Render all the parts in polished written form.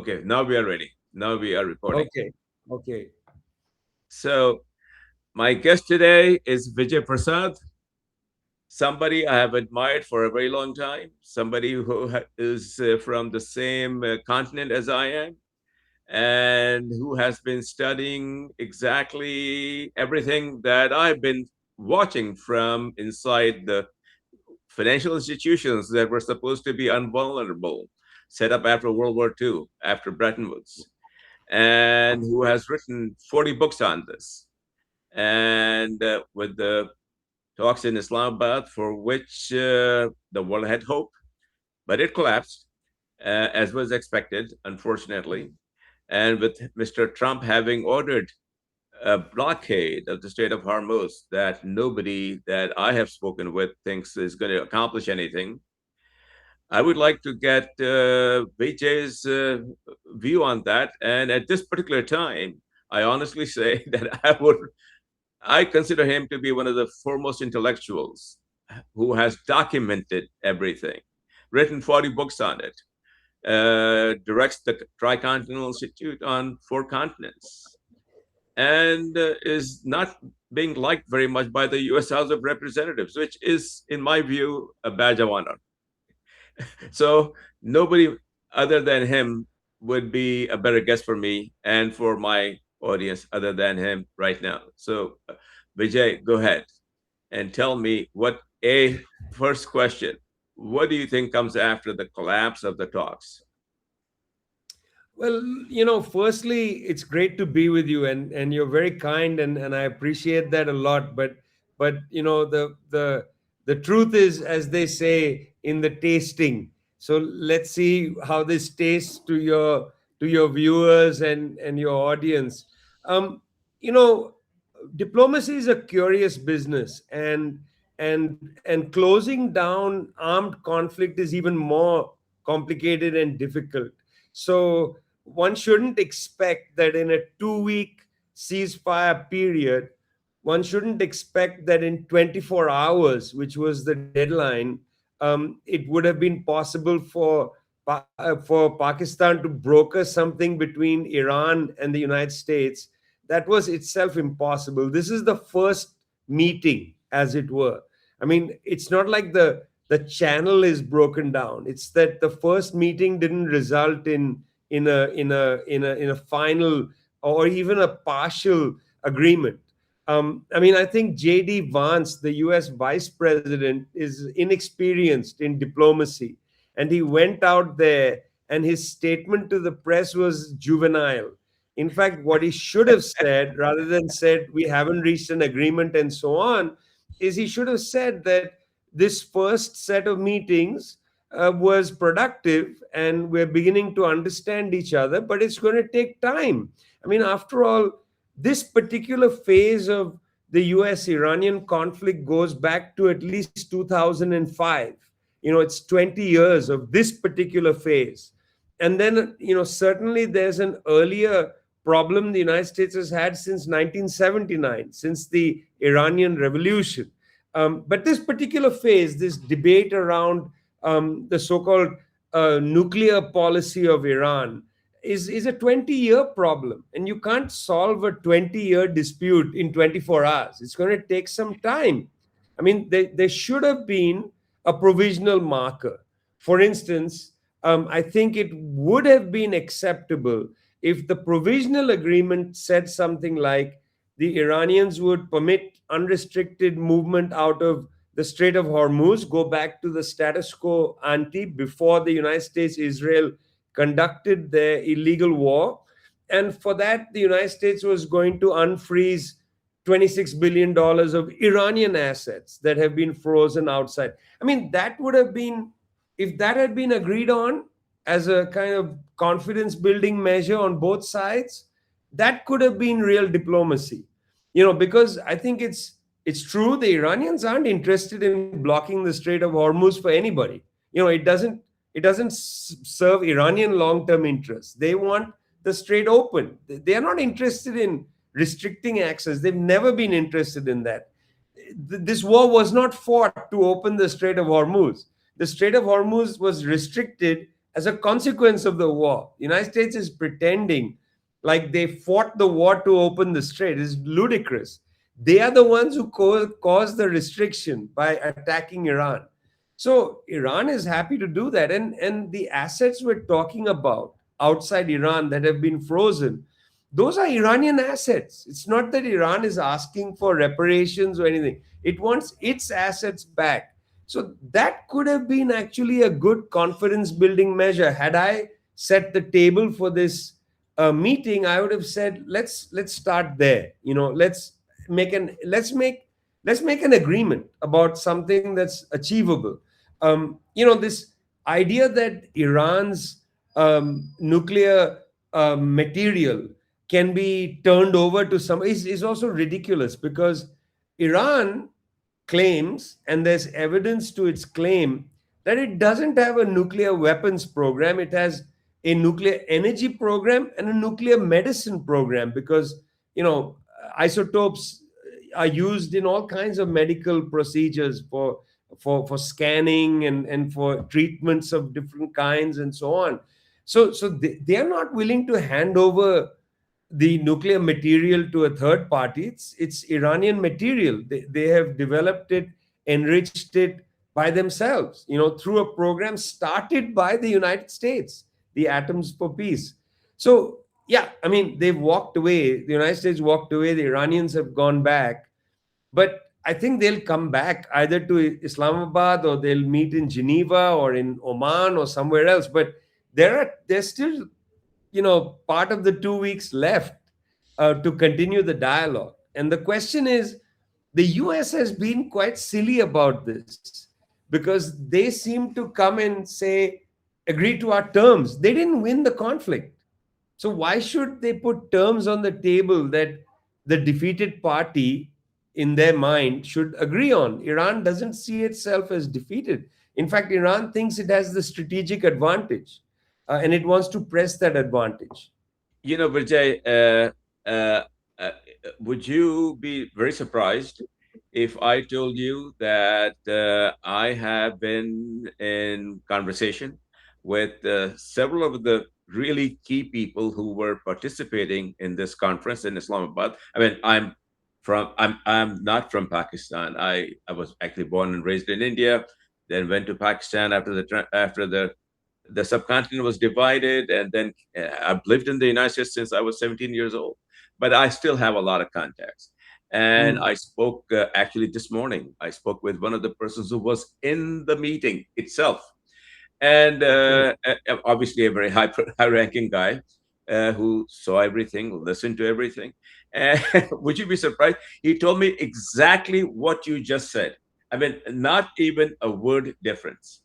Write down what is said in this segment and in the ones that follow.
Okay, now we are ready. Now we are recording. Okay. Okay. So, my guest today is Vijay Prashad, somebody I have admired for a very long time, somebody who is from the same continent as I am, and who has been studying exactly everything that I've been watching from inside the financial institutions that were supposed to be invulnerable, set up after World War II, after Bretton Woods, and who has written 40 books on this. And with the talks in Islamabad, for which the world had hope, but it collapsed, as was expected, unfortunately. And with Mr. Trump having ordered a blockade of the Strait of Hormuz that nobody that I have spoken with thinks is going to accomplish anything, I would like to get Vijay's view on that. And at this particular time, I honestly say that I consider him to be one of the foremost intellectuals who has documented everything, written 40 books on it, directs the Tricontinental Institute on 4 continents, and is not being liked very much by the US House of Representatives, which is, in my view, a badge of honor. So nobody other than him would be a better guest for me and for my audience other than him right now. So, Vijay, go ahead and tell me what a first question. What do you think comes after the collapse of the talks? Well, firstly, it's great to be with you, and you're very kind, and I appreciate that a lot. But the truth is, as they say, in the tasting. So let's see how this tastes to your viewers and your audience. Um, you know, Diplomacy is a curious business, and closing down armed conflict is even more complicated and difficult. So one shouldn't expect that in a 2 week ceasefire period, one shouldn't expect that in 24 hours, which was the deadline, it would have been possible for Pakistan to broker something between Iran and the United States. That was itself impossible. This is the first meeting, as it were. I mean, it's not like the channel is broken down. It's that the first meeting didn't result in a final or even a partial agreement. I mean, I think J.D. Vance, the U.S. Vice President, is inexperienced in diplomacy, and he went out there, and his statement to the press was juvenile. In fact, what he should have said, rather than said we haven't reached an agreement and so on, is he should have said that this first set of meetings was productive and we're beginning to understand each other, but it's going to take time. I mean, after all, this particular phase of the US Iranian conflict goes back to at least 2005. It's 20 years of this particular phase. And then, certainly there's an earlier problem the United States has had since 1979, since the Iranian Revolution. But this particular phase, this debate around the so-called nuclear policy of Iran, is a 20-year problem. And you can't solve a 20-year dispute in 24 hours. It's going to take some time. I mean, there should have been a provisional marker. For instance, I think it would have been acceptable if the provisional agreement said something like the Iranians would permit unrestricted movement out of the Strait of Hormuz, go back to the status quo ante before the United States, Israel conducted their illegal war. And for that, the United States was going to unfreeze $26 billion of Iranian assets that have been frozen outside. I mean, that would have been, if that had been agreed on as a kind of confidence building measure on both sides, that could have been real diplomacy. Because I think it's true the Iranians aren't interested in blocking the Strait of Hormuz for anybody. It doesn't serve Iranian long-term interests. They want the strait open. They are not interested in restricting access. They've never been interested in that. This war was not fought to open the Strait of Hormuz. The Strait of Hormuz was restricted as a consequence of the war. The United States is pretending like they fought the war to open the strait. It's ludicrous. They are the ones who caused the restriction by attacking Iran. So Iran is happy to do that. And the assets we're talking about outside Iran that have been frozen, those are Iranian assets. It's not that Iran is asking for reparations or anything. It wants its assets back. So that could have been actually a good confidence building measure. Had I set the table for this meeting, I would have said, let's start there. Make an let's make let's make an agreement about something that's achievable. This idea that Iran's nuclear material can be turned over to some is also ridiculous, because Iran claims, and there's evidence to its claim, that it doesn't have a nuclear weapons program. It has a nuclear energy program and a nuclear medicine program, because isotopes are used in all kinds of medical procedures for scanning and for treatments of different kinds and so on. So they are not willing to hand over the nuclear material to a third party. It's Iranian material. They have developed it, enriched it by themselves, through a program started by the United States, the Atoms for Peace. So yeah, I mean, they've walked away. The United States walked away. The Iranians have gone back. But I think they'll come back either to Islamabad, or they'll meet in Geneva or in Oman or somewhere else. But there's still part of the 2 weeks left to continue the dialogue. And the question is, the US has been quite silly about this, because they seem to come and say, agree to our terms. They didn't win the conflict. So why should they put terms on the table that the defeated party, in their mind, should agree on? Iran doesn't see itself as defeated. In fact, Iran thinks it has the strategic advantage, and it wants to press that advantage. Vijay, uh, uh, would you be very surprised if I told you that I have been in conversation with several of the really key people who were participating in this conference in Islamabad? I mean, I'm not from Pakistan. I was actually born and raised in India, then went to Pakistan after the subcontinent was divided, and then I've lived in the United States since I was 17 years old. But I still have a lot of contacts. And Hmm. I spoke actually this morning. I spoke with one of the persons who was in the meeting itself, and Okay. obviously a very high-ranking guy who saw everything, listened to everything. And would you be surprised? He told me exactly what you just said. I mean, not even a word difference.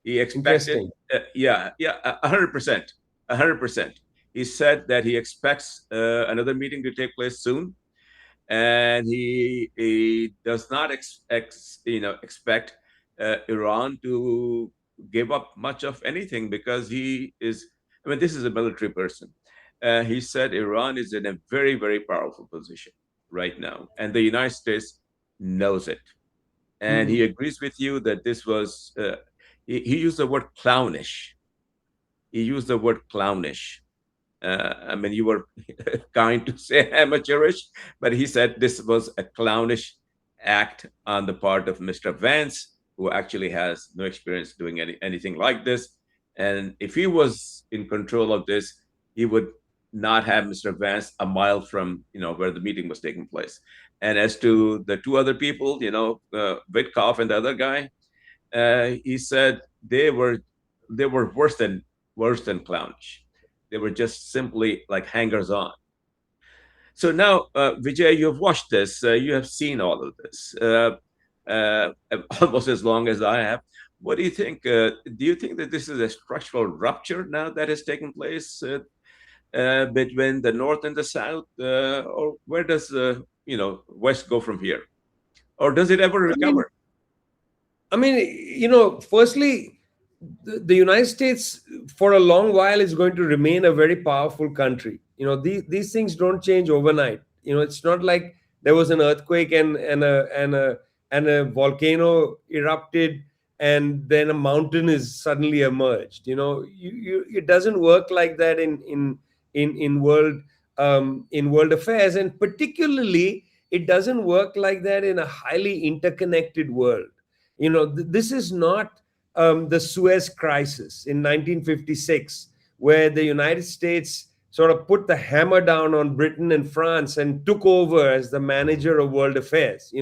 He expected, Interesting. yeah, 100%, 100%. He said that he expects another meeting to take place soon, and he does not expect Iran to give up much of anything, because he is. I mean, this is a military person. He said Iran is in a very, very powerful position right now, and the United States knows it. And he Hmm. agrees with you that this was. He used the word clownish. He used the word clownish. I mean, you were kind to say amateurish, but he said this was a clownish act on the part of Mr. Vance, who actually has no experience doing anything like this. And if he was in control of this, he would not have Mr. Vance a mile from where the meeting was taking place. And as to the two other people, Witkoff and the other guy, he said they were worse than clownish. They were just simply like hangers on. So now, Vijay, you've watched this. You have seen all of this uh, almost as long as I have. What do you think? Do you think that this is a structural rupture now that has taken place between the North and the South, or where does West go from here, or does it ever I mean, recover? firstly, the United States for a long while is going to remain a very powerful country. These things don't change overnight. It's not like there was an earthquake and a volcano erupted and then a mountain is suddenly emerged. It doesn't work like that in world affairs, and particularly it doesn't work like that in a highly interconnected world. This is not the Suez Crisis in 1956, where the United States sort of put the hammer down on Britain and France and took over as the manager of world affairs.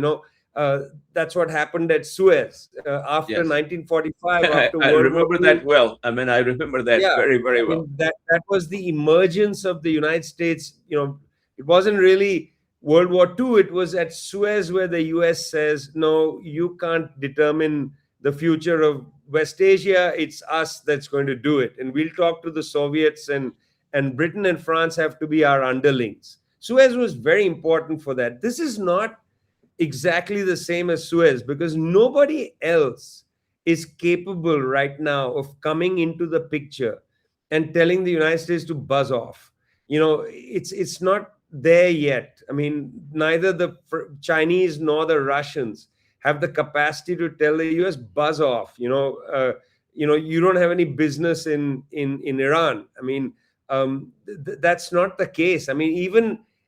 Uh, that's what happened at Suez after Yes. 1945, after I World War remember II. that well. I mean, I remember that Yeah, very, very I well. mean that was the emergence of the United States. It wasn't really World War II. It was at Suez where the US says, no, you can't determine the future of West Asia. It's us that's going to do it, and we'll talk to the Soviets, and Britain and France have to be our underlings. Suez was very important for that. This is not exactly the same as Suez, because nobody else is capable right now of coming into the picture and telling the United States to buzz off. It's not there yet. I mean, neither the Chinese nor the Russians have the capacity to tell the US buzz off. You don't have any business in Iran. I mean, that's not the case. I mean,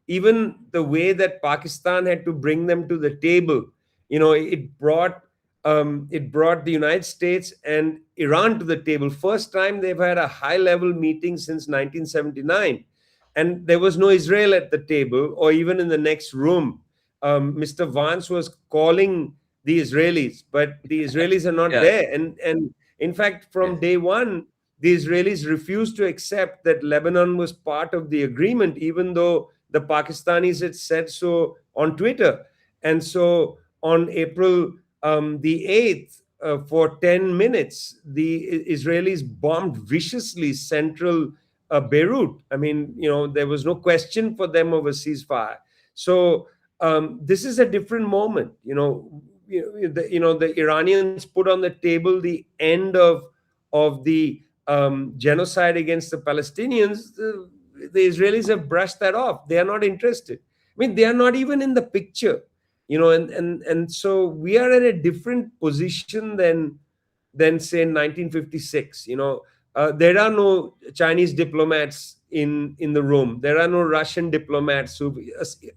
even the way that Pakistan had to bring them to the table, it brought the United States and Iran to the table. First time they've had a high level meeting since 1979, and there was no Israel at the table or even in the next room. Mr. Vance was calling the Israelis, but the Israelis are not Yeah. there, and in fact, from Yes. day one, the Israelis refused to accept that Lebanon was part of the agreement, even though the Pakistanis had said so on Twitter. And so on April the 8th, for 10 minutes, the Israelis bombed viciously central Beirut. I mean, there was no question for them of a ceasefire. So this is a different moment. The Iranians put on the table the end of the genocide against the Palestinians. The Israelis have brushed that off. They are not interested. I mean, they are not even in the picture. And so we are in a different position than say 1956. There are no Chinese diplomats in the room. There are no Russian diplomats who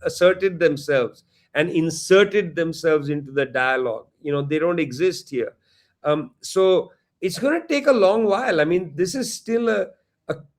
asserted themselves and inserted themselves into the dialogue. They don't exist here. So it's going to take a long while. I mean, this is still a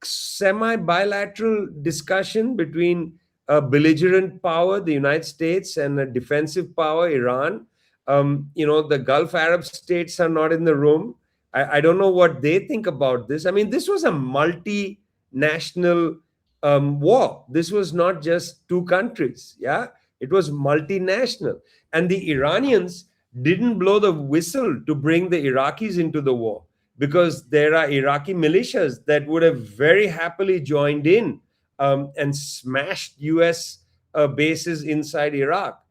semi bilateral discussion between a belligerent power, the United States, and a defensive power, Iran. The Gulf Arab states are not in the room. I don't know what they think about this. I mean, this was a multinational war. This was not just two countries. Yeah, it was multinational. And the Iranians didn't blow the whistle to bring the Iraqis into the war, because there are Iraqi militias that would have very happily joined in and smashed US bases inside Iraq.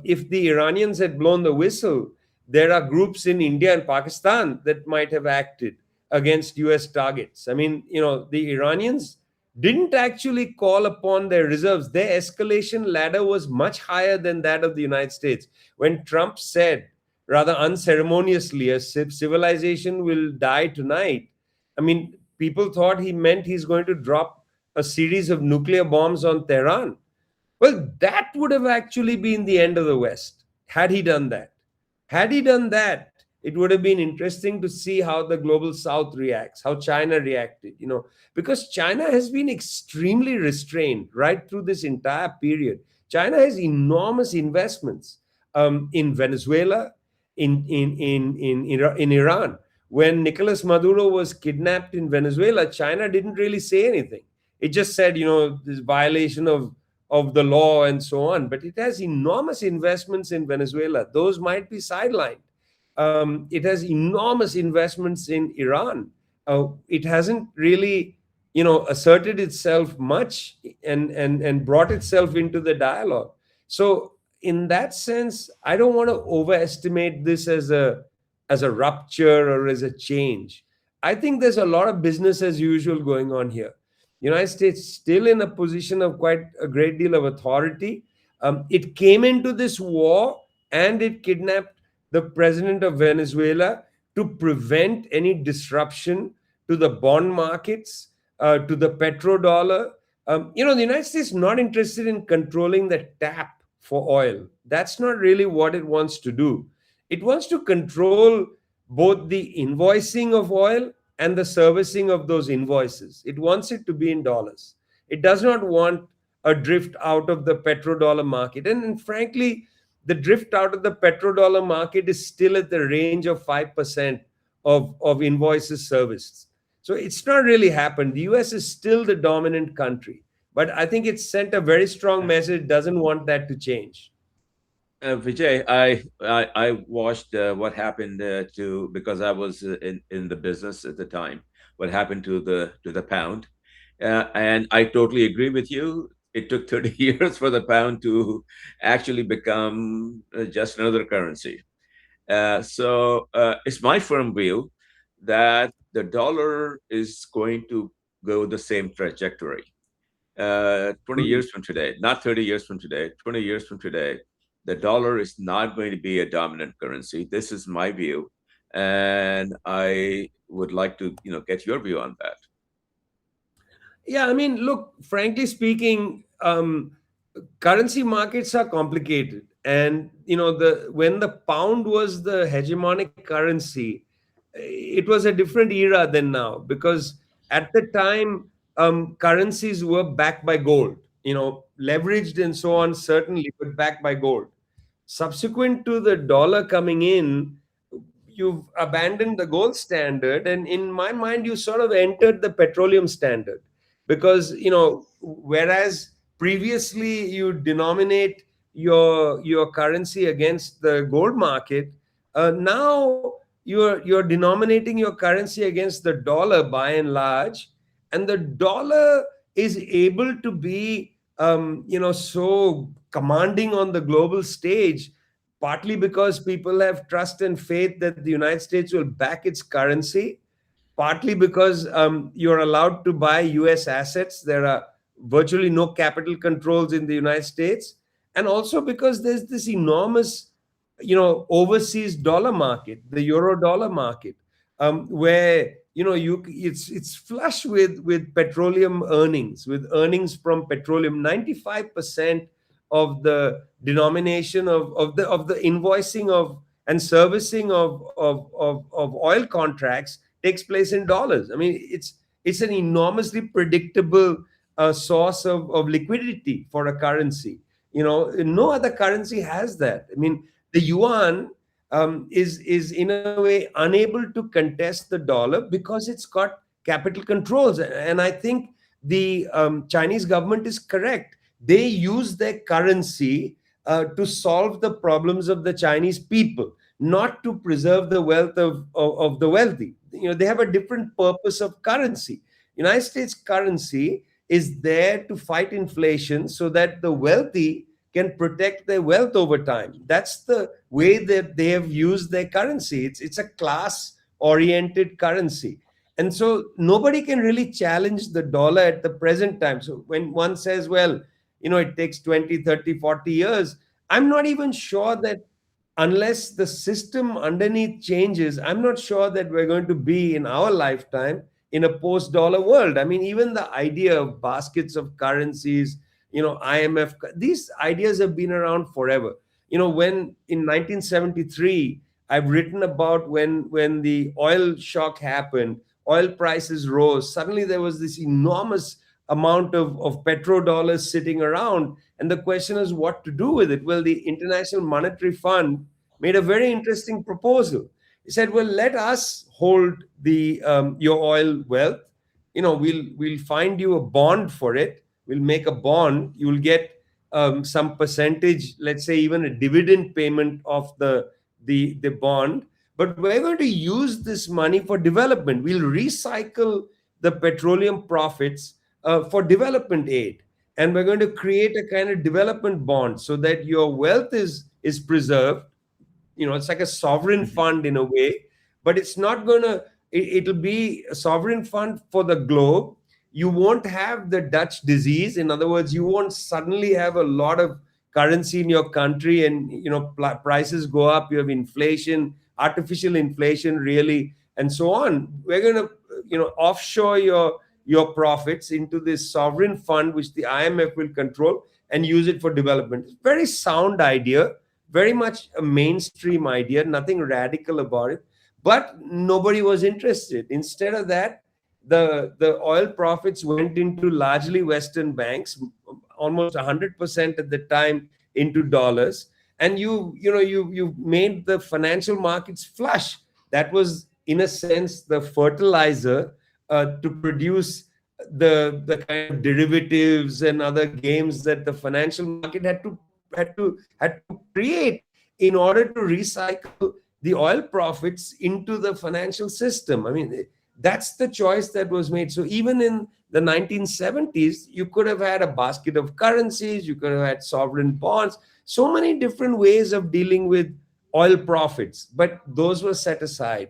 If the Iranians had blown the whistle, there are groups in India and Pakistan that might have acted against US targets. I mean, the Iranians didn't actually call upon their reserves. Their escalation ladder was much higher than that of the United States. When Trump said, rather unceremoniously, a civilization will die tonight, I mean, people thought he meant he's going to drop a series of nuclear bombs on Tehran. Well, that would have actually been the end of the West had he done that. Had he done that, it would have been interesting to see how the global South reacts, how China reacted, because China has been extremely restrained right through this entire period. China has enormous investments in Venezuela, in Iran. When Nicolas Maduro was kidnapped in Venezuela, China didn't really say anything. It just said, this violation of the law and so on. But it has enormous investments in Venezuela. Those might be sidelined. It has enormous investments in Iran. It hasn't really, asserted itself much and brought itself into the dialogue. So in that sense, I don't want to overestimate this as a rupture or as a change. I think there's a lot of business as usual going on here. United States still in a position of quite a great deal of authority. It came into this war and it kidnapped the president of Venezuela, to prevent any disruption to the bond markets, to the petrodollar. The United States is not interested in controlling the tap for oil. That's not really what it wants to do. It wants to control both the invoicing of oil and the servicing of those invoices. It wants it to be in dollars. It does not want a drift out of the petrodollar market. And frankly, the drift out of the petrodollar market is still at the range of 5% of invoices serviced. So it's not really happened. The US is still the dominant country. But I think it's sent a very strong message, doesn't want that to change. Vijay, I watched what happened to, because I was in the business at the time. What happened to the pound, and I totally agree with you. It took 30 years for the pound to actually become just another currency. So it's my firm view that the dollar is going to go the same trajectory. 20 Mhm. years from today, not 30 years from today, 20 years from today, the dollar is not going to be a dominant currency. This is my view. And I would like to, get your view on that. Yeah, I mean, look, frankly speaking, currency markets are complicated. And the when the pound was the hegemonic currency, it was a different era than now, because at the time, currencies were backed by gold, leveraged and so on, certainly, but backed by gold. Subsequent to the dollar coming in, you've abandoned the gold standard, and in my mind you sort of entered the petroleum standard, because whereas previously you denominate your currency against the gold market, now you're denominating your currency against the dollar by and large, and the dollar is able to be so commanding on the global stage, partly because people have trust and faith that the United States will back its currency, partly because you're allowed to buy US assets. There are virtually no capital controls in the United States. And also because there's this enormous, overseas dollar market, the euro dollar market, where it's flush with petroleum earnings, with earnings from petroleum. 95% of the denomination of the invoicing of and servicing of oil contracts takes place in dollars. I mean, it's an enormously predictable source of liquidity for a currency. No other currency has that. I mean, the yuan is in a way unable to contest the dollar because it's got capital controls. And I think the Chinese government is correct. They use their currency to solve the problems of the Chinese people, not to preserve the wealth of the wealthy. They have a different purpose of currency. United States currency is there to fight inflation so that the wealthy can protect their wealth over time. That's the way that they have used their currency. It's a class oriented currency. And so nobody can really challenge the dollar at the present time. So when one says, well, it takes 20, 30, 40 years, I'm not even sure that unless the system underneath changes, I'm not sure that we're going to be in our lifetime in a post dollar world. I mean, even the idea of baskets of currencies, IMF, these ideas have been around forever. When in 1973, I've written about when the oil shock happened, oil prices rose. Suddenly there was this enormous amount of petrodollars sitting around. And the question is what to do with it. Well, the International Monetary Fund made a very interesting proposal. He said, well, let us hold the your oil wealth. We'll find you a bond for it. We'll make a bond. You'll get some percentage, let's say even a dividend payment of the bond. But we're going to use this money for development. We'll recycle the petroleum profits for development aid, and we're going to create a kind of development bond so that your wealth is preserved. It's like a sovereign Mhm. fund in a way, but it's not going to it'll be a sovereign fund for the globe. You won't have the Dutch disease. In other words, you won't suddenly have a lot of currency in your country and prices go up, you have inflation, artificial inflation really, and so on. We're going to, offshore your profits into this sovereign fund, which the IMF will control, and use it for development. It's a very sound idea, very much a mainstream idea, nothing radical about it. But nobody was interested. Instead of that, the oil profits went into largely Western banks, almost 100% at the time into dollars, and you made the financial markets flush. That was, in a sense, the fertilizer to produce the kind of derivatives and other games that the financial market had to create in order to recycle the oil profits into the financial system. I mean, that's the choice that was made. So even in the 1970s, you could have had a basket of currencies, you could have had sovereign bonds, so many different ways of dealing with oil profits, but those were set aside.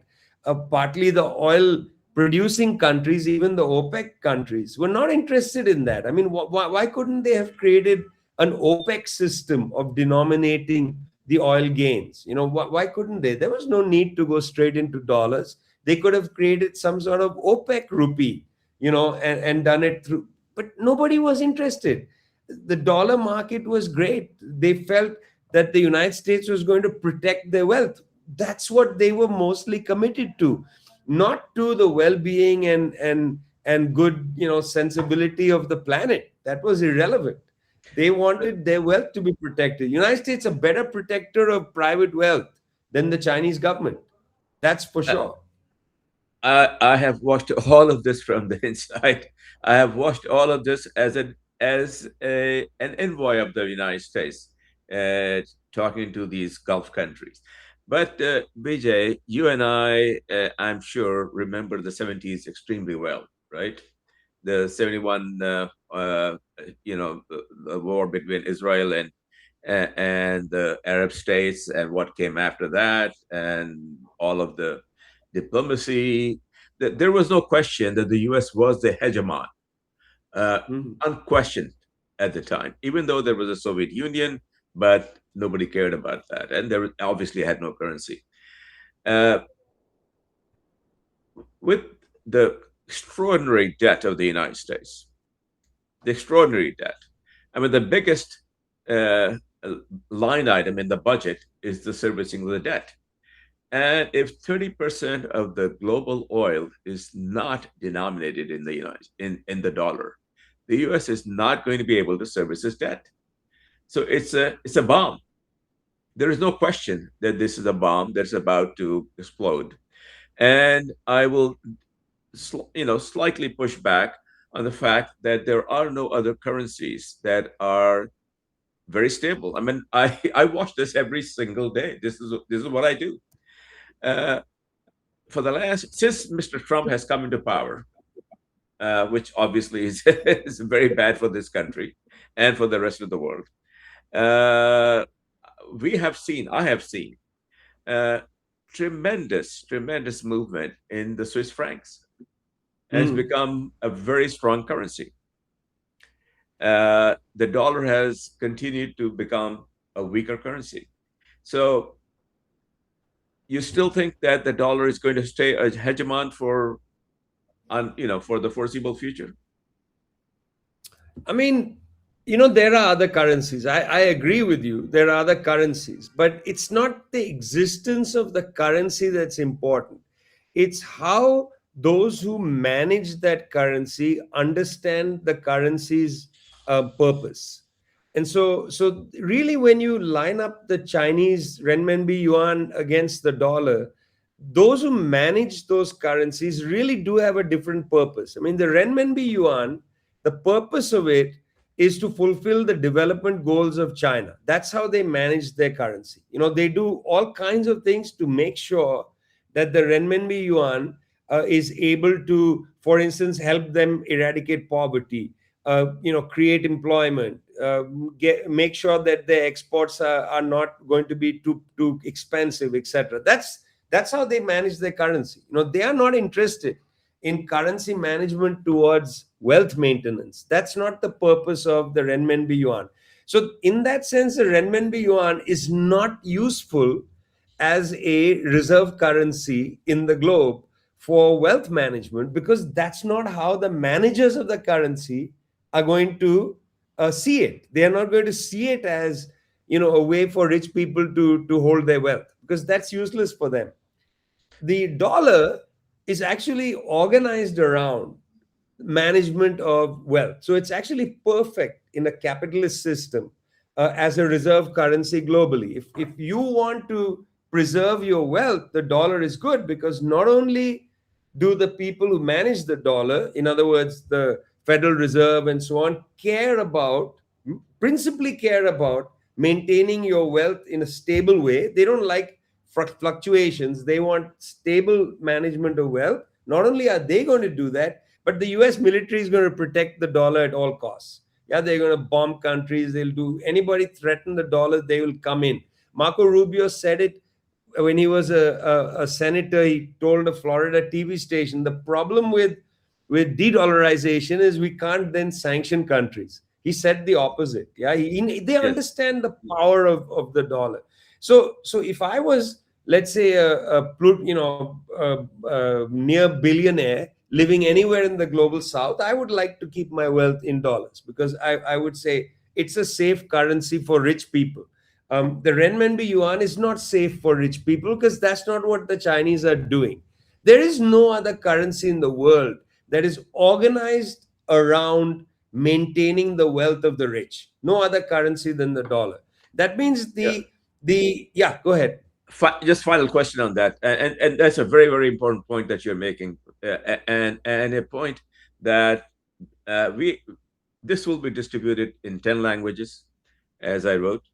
Partly the oil producing countries, even the OPEC countries, were not interested in that. I mean, why couldn't they have created an OPEC system of denominating the oil gains? Why couldn't they? There was no need to go straight into dollars. They could have created some sort of OPEC rupee, and done it through. But nobody was interested. The dollar market was great. They felt that the United States was going to protect their wealth. That's what they were mostly committed to, not to the well-being and good, sensibility of the planet. That was irrelevant. They wanted their wealth to be protected. United States a better protector of private wealth than the Chinese government. That's for Uh, sure. I have watched all of this from the inside. I have watched all of this an envoy of the United States, talking to these Gulf countries. But Vijay, you and I'm sure, remember the 70s extremely well, right? The 71, the war between Israel and the Arab states, and what came after that, and all of the diplomacy. There was no question that the U.S. was the hegemon, Mhm. unquestioned at the time, even though there was a Soviet Union, but nobody cared about that. And there obviously had no currency. Uh, with the extraordinary debt of the United States, the extraordinary debt, I mean, the biggest uh, line item in the budget is the servicing of the debt. And if 30% of the global oil is not denominated in the dollar, the US is not going to be able to service its debt. So it's a bomb. There is no question that this is a bomb that's about to explode. And I will slightly push back on the fact that there are no other currencies that are very stable. I mean, I watch this every single day. This is what I do. Uh, since Mr. Trump has come into power, which obviously is very bad for this country and for the rest of the world, uh, I have seen uh, tremendous movement in the Swiss francs. And it's Mhm. become a very strong currency. The dollar has continued to become a weaker currency. So you still think that the dollar is going to stay a hegemon for the foreseeable future? I mean, there are other currencies. I agree with you. There are other currencies, but it's not the existence of the currency that's important. It's how those who manage that currency understand the currency's purpose. And so really, when you line up the Chinese renminbi yuan against the dollar, those who manage those currencies really do have a different purpose. I mean, the renminbi yuan, the purpose of it is to fulfill the development goals of China. That's how they manage their currency. They do all kinds of things to make sure that the renminbi yuan is able to, for instance, help them eradicate poverty, create employment, make sure that their exports are not going to be too expensive, etc. That's how they manage their currency. They are not interested in currency management towards wealth maintenance. That's not the purpose of the renminbi yuan. So in that sense, the renminbi yuan is not useful as a reserve currency in the globe for wealth management, because that's not how the managers of the currency are going to see it. They are not going to see it as, a way for rich people to hold their wealth, because that's useless for them. The dollar is actually organized around management of wealth. So it's actually perfect in a capitalist system as a reserve currency globally. If you want to preserve your wealth, the dollar is good, because not only do the people who manage the dollar, in other words, the Federal Reserve and so on, principally care about maintaining your wealth in a stable way. They don't like fluctuations. They want stable management of wealth. Not only are they going to do that, but the US military is going to protect the dollar at all costs. Yeah, they're going to bomb countries. They'll do anybody threaten the dollar, they will come in. Marco Rubio said it when he was a senator. He told a Florida TV station, the problem with de-dollarization is we can't then sanction countries. He said the opposite. Yeah, they Yes. understand the power of the dollar. So if I was, let's say, a near billionaire living anywhere in the global south, I would like to keep my wealth in dollars, because I would say it's a safe currency for rich people. The renminbi yuan is not safe for rich people, because that's not what the Chinese are doing. There is no other currency in the world that is organized around maintaining the wealth of the rich. No other currency than the dollar. That means Yeah. the yeah, go ahead. Just final question on that, and that's a very very important point that you're making, and a point that we this will be distributed in 10 languages, as I wrote,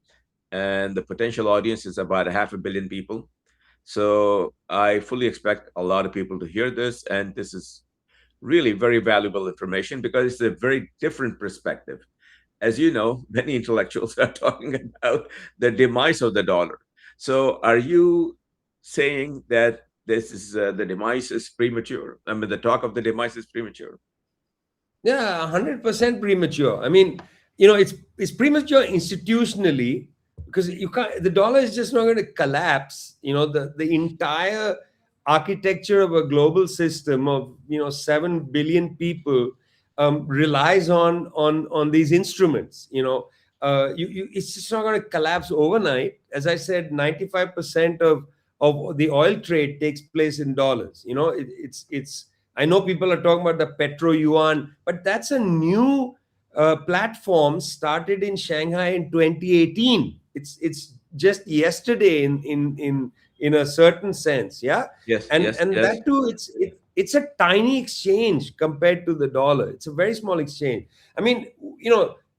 and the potential audience is about 500 million people. So I fully expect a lot of people to hear this, and this is really very valuable information because it's a very different perspective. As you know, many intellectuals are talking about the demise of the dollar. So are you saying that this is the demise is premature? I mean, the talk of the demise is premature. Yeah, 100% premature. I mean, it's premature institutionally, because you can't. The dollar is just not going to collapse. The entire architecture of a global system of 7 billion people relies on these instruments. It's just not going to collapse overnight. As I said, 95% of the oil trade takes place in dollars. It's I know people are talking about the petro yuan, but that's a new platform started in Shanghai in 2018. It's just yesterday in a certain sense, yeah. Yes, yes, And yes, that too, it's a tiny exchange compared to the dollar. It's a very small exchange. I mean,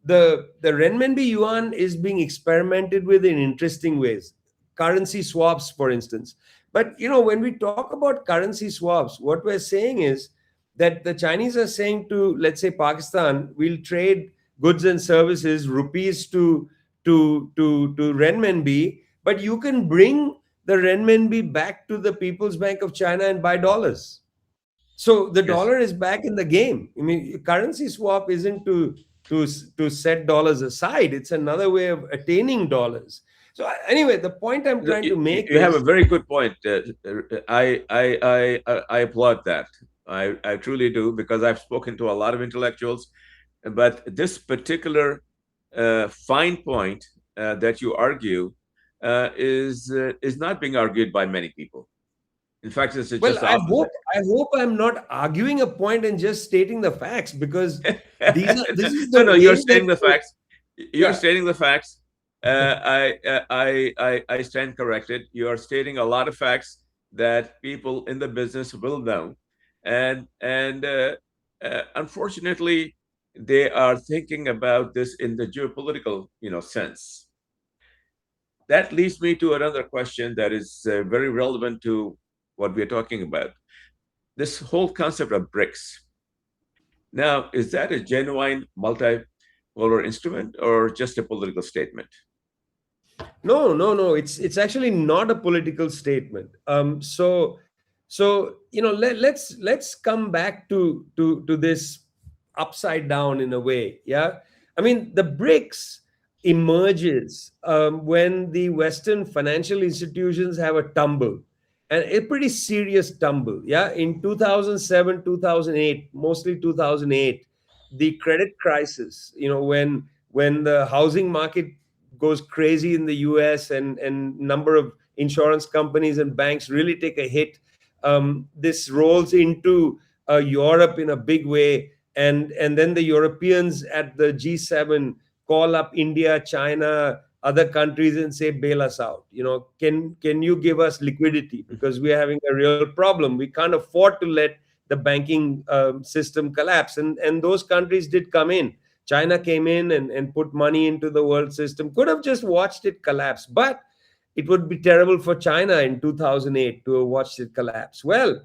the renminbi yuan is being experimented with in interesting ways. Currency swaps, for instance. But when we talk about currency swaps, what we're saying is that the Chinese are saying to, let's say, Pakistan, we'll trade goods and services, rupees to renminbi, but you can bring the renminbi back to the People's Bank of China and buy dollars. So the yes. dollar is back in the game. I mean, currency swap isn't to set dollars aside. It's another way of attaining dollars. So anyway, the point I'm trying to make You have a is, very good point. I applaud that. I truly do because I've spoken to a lot of intellectuals, but this particular fine point that you argue is not being argued by many people. In fact, it's well, just the I opposite. hope I'm not arguing a point and just stating the facts, because this is No, the no, you're way that stating the facts. You're yeah. stating the facts. I stand corrected. You are stating a lot of facts that people in the business will know, and unfortunately, they are thinking about this in the geopolitical, sense. That leads me to another question that is very relevant to what we're talking about. This whole concept of BRICS. Now, is that a genuine multipolar instrument or just a political statement? No, no, no. It's actually not a political statement. So let's come back to this upside down in a way. Yeah, I mean the BRICS emerges when the Western financial institutions have a tumble, and a pretty serious tumble. Yeah, in 2007, 2008, mostly 2008, the credit crisis. When the housing market goes crazy in the U.S. and number of insurance companies and banks really take a hit. This rolls into Europe in a big way, and then the Europeans at the G7 call up India, China, other countries and say, bail us out. Can you give us liquidity because we are having a real problem. We can't afford to let the banking system collapse. And those countries did come in. China came in and put money into the world system. Could have just watched it collapse, but it would be terrible for China in 2008 to have watched it collapse. Well,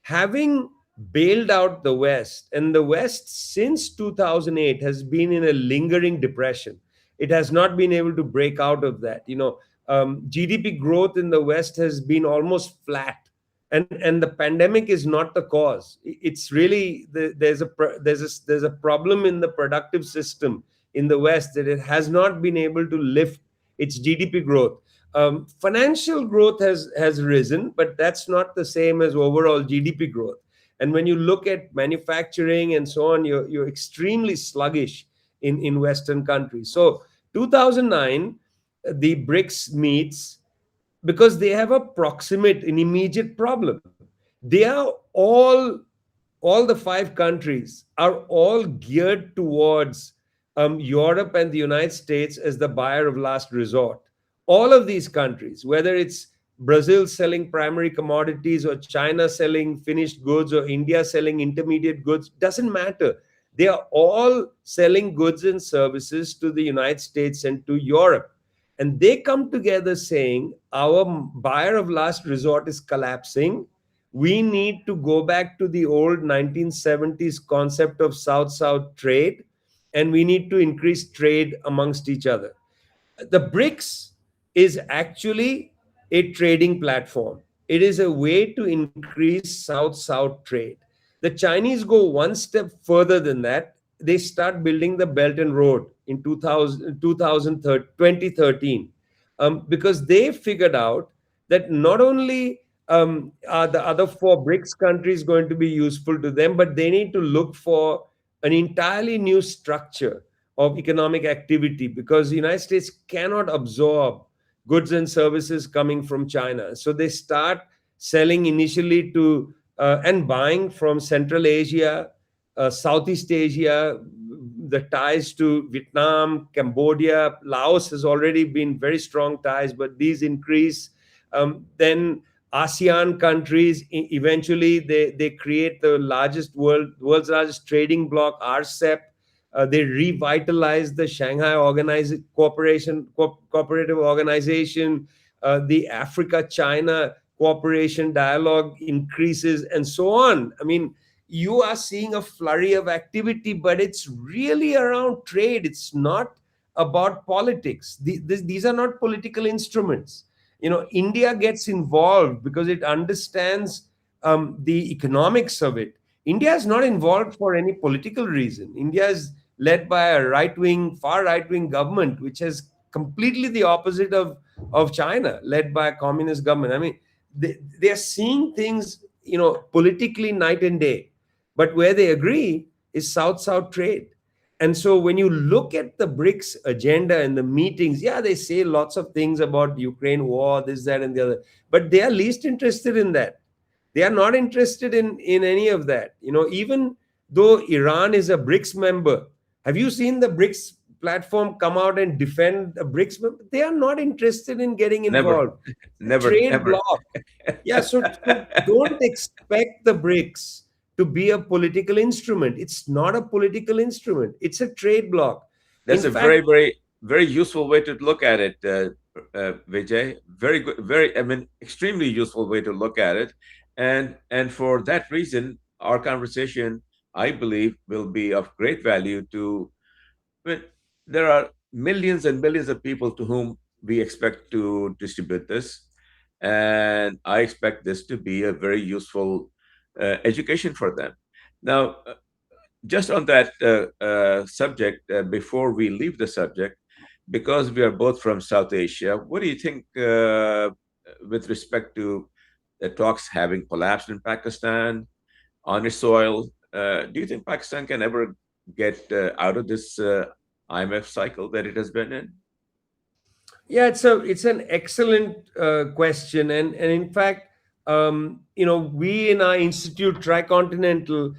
having bailed out the West, and the West since 2008 has been in a lingering depression. It has not been able to break out of that. GDP growth in the West has been almost flat, and the pandemic is not the cause. It's really there's a problem in the productive system in the West, that it has not been able to lift its GDP growth. Financial growth has risen, but that's not the same as overall GDP growth. And when you look at manufacturing and so on, you're extremely sluggish in Western countries. So 2009, the BRICS meets because they have a proximate and immediate problem. They are all the five countries are all geared towards Europe and the United States as the buyer of last resort. All of these countries, whether it's Brazil selling primary commodities or China selling finished goods or India selling intermediate goods, doesn't matter. They are all selling goods and services to the United States and to Europe. And they come together saying, our buyer of last resort is collapsing. We need to go back to the old 1970s concept of South South trade, and we need to increase trade amongst each other. The BRICS is actually a trading platform. It is a way to increase South South trade. The Chinese go one step further than that. They start building the Belt and Road in 2013, because they figured out that not only are the other four BRICS countries going to be useful to them, but they need to look for an entirely new structure of economic activity, because the United States cannot absorb goods and services coming from China. So they start selling initially to and buying from Central Asia, Southeast Asia. The ties to Vietnam, Cambodia, Laos has already been very strong ties, but these increase. Then ASEAN countries, eventually they create the world's largest trading bloc, RCEP. They revitalized the Shanghai Cooperative Organization. The Africa-China cooperation dialogue increases, and so on. I mean, you are seeing a flurry of activity, but it's really around trade. It's not about politics. These are not political instruments. India gets involved because it understands the economics of it. India is not involved for any political reason. India is led by a far right-wing government, which is completely the opposite of China, led by a communist government. I mean, they are seeing things, politically night and day. But where they agree is South-South trade. And so when you look at the BRICS agenda and the meetings, yeah, they say lots of things about Ukraine war, this, that, and the other, but they are least interested in that. They are not interested in any of that. Even though Iran is a BRICS member, have you seen the BRICS platform come out and defend a BRICS member? They are not interested in getting Never, involved. never, Trade ever. bloc. Yeah, so don't expect the BRICS to be a political instrument. It's not a political instrument. It's a trade bloc. In That's a fact, very, very, very useful way to look at it, Vijay. Very good, I mean, extremely useful way to look at it. And for that reason, our conversation, I believe, will be of great value to. I mean, there are millions and millions of people to whom we expect to distribute this, and I expect this to be a very useful education for them. Now, just on that subject, before we leave the subject, because we are both from South Asia, what do you think with respect to the talks having collapsed in Pakistan on its soil? Do you think Pakistan can ever get out of this IMF cycle that it has been in? Yeah, it's an excellent question, and in fact, we in our institute Tricontinental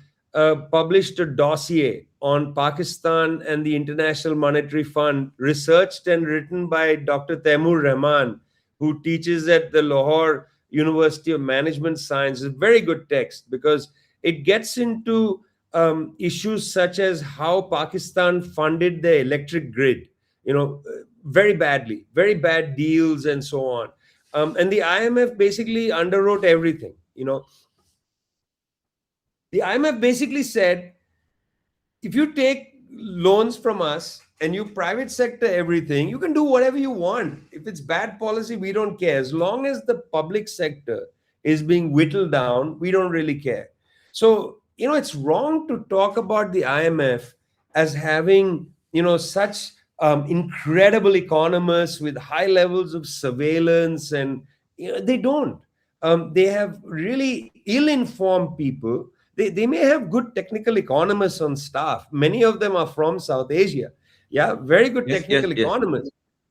published a dossier on Pakistan and the International Monetary Fund, researched and written by Dr. Taimur Rahman, who teaches at the Lahore University of Management Science. It's a very good text because it gets into issues such as how Pakistan funded the electric grid. You know, very badly, very bad deals, and so on. And the IMF basically underwrote everything. The IMF basically said, if you take loans from us and you private sector everything, you can do whatever you want. If it's bad policy, we don't care. As long as the public sector is being whittled down, we don't really care. So, it's wrong to talk about the IMF as having, such incredible economists with high levels of surveillance. And they don't. They have really ill-informed people. They may have good technical economists on staff. Many of them are from South Asia. Yeah, very good Yes, yes, technical yes. economists.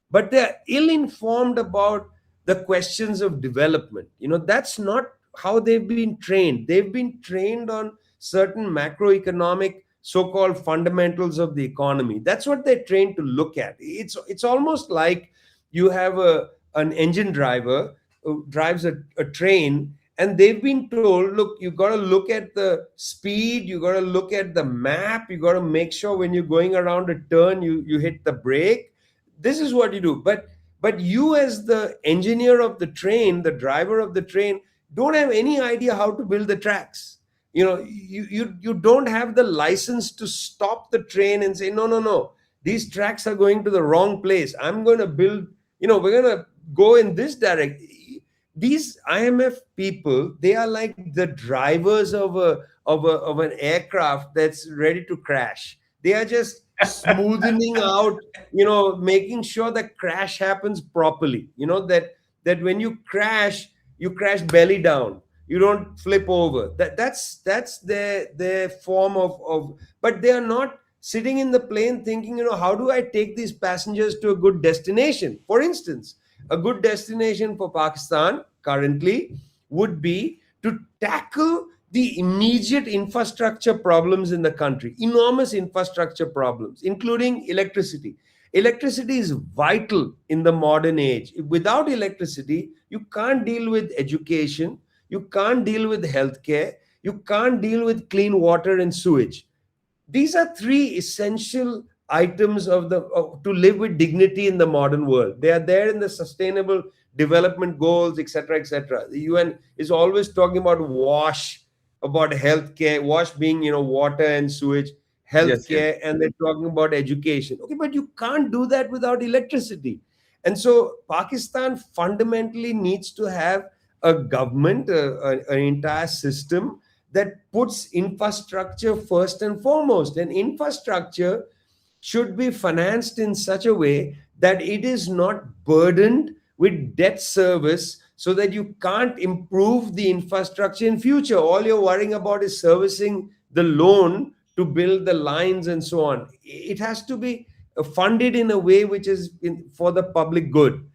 But they're ill-informed about the questions of development. That's not how they've been trained. They've been trained on certain macroeconomic so-called fundamentals of the economy. That's what they're trained to look at. It's almost like you have an engine driver who drives a train, and they've been told, look, you got to look at the speed, you got to look at the map, you got to make sure when you're going around a turn, you hit the brake. This is what you do. But you, as the engineer of the train, the driver of the train, don't have any idea how to build the tracks. You don't have the license to stop the train and say, no, no, no, these tracks are going to the wrong place, I'm going to build, we're going to go in this direction. These IMF people, they are like the drivers of an aircraft that's ready to crash. They are just smoothing out, making sure the crash happens properly. That when you crash belly down. You don't flip over. That's their form of. But they are not sitting in the plane thinking, how do I take these passengers to a good destination? For instance, a good destination for Pakistan currently would be to tackle the immediate infrastructure problems in the country, enormous infrastructure problems, including electricity. Electricity is vital in the modern age. Without electricity, you can't deal with education, you can't deal with healthcare, you can't deal with clean water and sewage. These are three essential items to live with dignity in the modern world. They are there in the sustainable development goals, etc., etc. The UN is always talking about wash, about healthcare, wash being water and sewage, Yes, yes. healthcare, and they're talking about education. Okay, but you can't do that without electricity. And so Pakistan fundamentally needs to have a government, an entire system that puts infrastructure first and foremost. And infrastructure should be financed in such a way that it is not burdened with debt service, so that you can't improve the infrastructure in future. All you're worrying about is servicing the loan to build the lines and so on. It has to be funded in a way which is for the public good.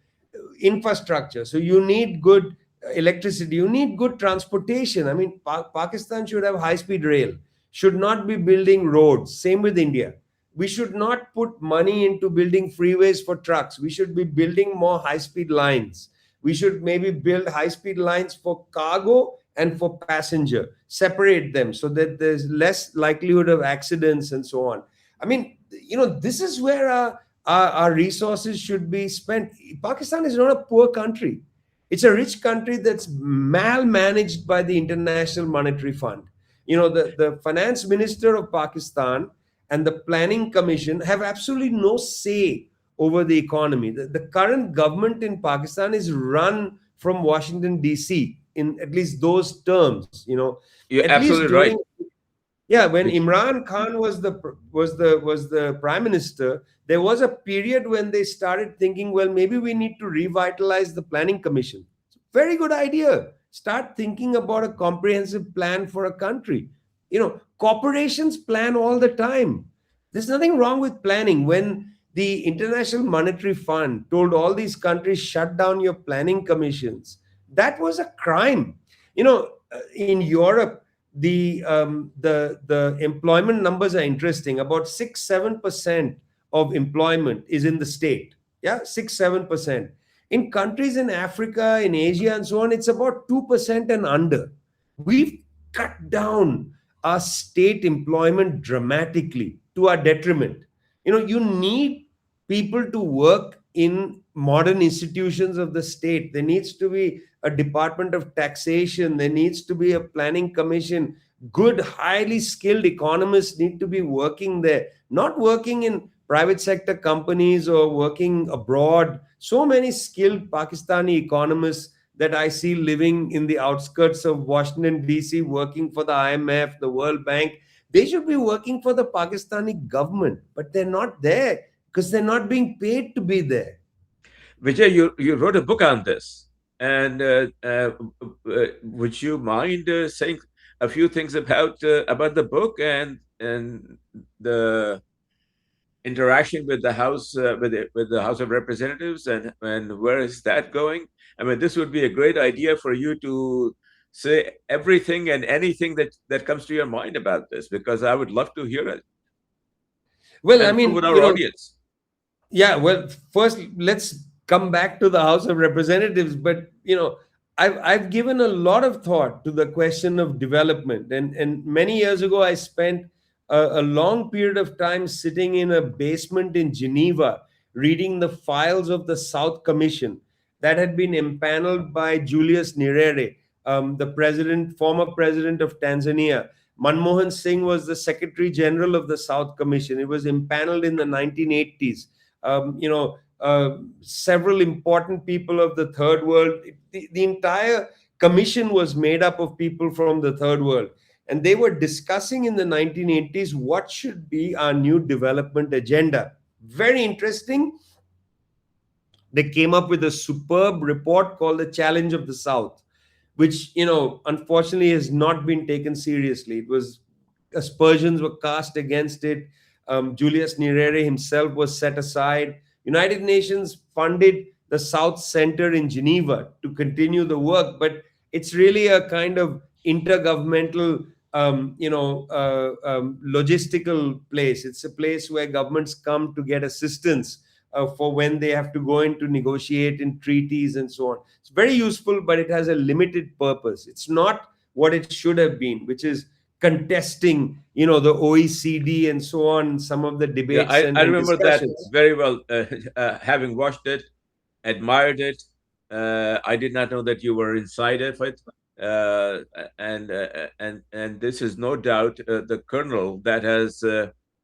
Infrastructure, so you need good electricity, you need good transportation. I mean, Pakistan should have high speed rail, should not be building roads. Same with India. We should not put money into building freeways for trucks. We should be building more high speed lines. We should maybe build high speed lines for cargo and for passenger, separate them so that there's less likelihood of accidents and so on. I mean, this is where our resources should be spent. Pakistan is not a poor country. It's a rich country that's mal managed by the International Monetary Fund. The finance minister of Pakistan and the planning commission have absolutely no say over the economy. The current government in Pakistan is run from Washington, D.C., in at least those terms, You're at least absolutely during right. Yeah, when which Imran Khan was the prime minister, there was a period when they started thinking, well, maybe we need to revitalize the planning commission. Very good idea. Start thinking about a comprehensive plan for a country. Corporations plan all the time. There's nothing wrong with planning. When the International Monetary Fund told all these countries shut down your planning commissions, that was a crime. In Europe, the employment numbers are interesting. About 6-7% of employment is in the state. Yeah, 6-7%. In countries in Africa, in Asia, and so on, it's about 2% and under. We've cut down our state employment dramatically to our detriment. You need people to work in modern institutions of the state. There needs to be a department of taxation. There needs to be a planning commission. Good, highly skilled economists need to be working there, not working in private sector companies or working abroad. So many skilled Pakistani economists that I see living in the outskirts of Washington, D.C., working for the IMF, the World Bank. They should be working for the Pakistani government, but they're not there because they're not being paid to be there. Vijay, you wrote a book on this, and would you mind saying a few things about the book and the interaction with the House with the House of Representatives, and where is that going? I mean, this would be a great idea for you to say everything and anything that comes to your mind about this, because I would love to hear it, Well, I and so would mean, our audience. yeah, well, first let's come back to the House of Representatives. But I've given a lot of thought to the question of development, and many years ago I spent a long period of time sitting in a basement in Geneva, reading the files of the South Commission that had been impaneled by Julius Nyerere, the former president of Tanzania. Manmohan Singh was the Secretary General of the South Commission. It was impaneled in the 1980s. Several important people of the third world. The entire commission was made up of people from the third world. And they were discussing in the 1980s what should be our new development agenda. Very interesting. They came up with a superb report called The Challenge of the South, which, unfortunately has not been taken seriously. It was aspersions were cast against it. Julius Nyerere himself was set aside. United Nations funded the South Center in Geneva to continue the work, but it's really a kind of intergovernmental, logistical place. It's a place where governments come to get assistance for when they have to go into negotiate in treaties and so on. It's very useful, but it has a limited purpose. It's not what it should have been, which is contesting, the OECD and so on, some of the Yeah, debates I and remember that discussions. very well. Having watched it, admired it. I did not know that you were inside of it, and this is no doubt the kernel that has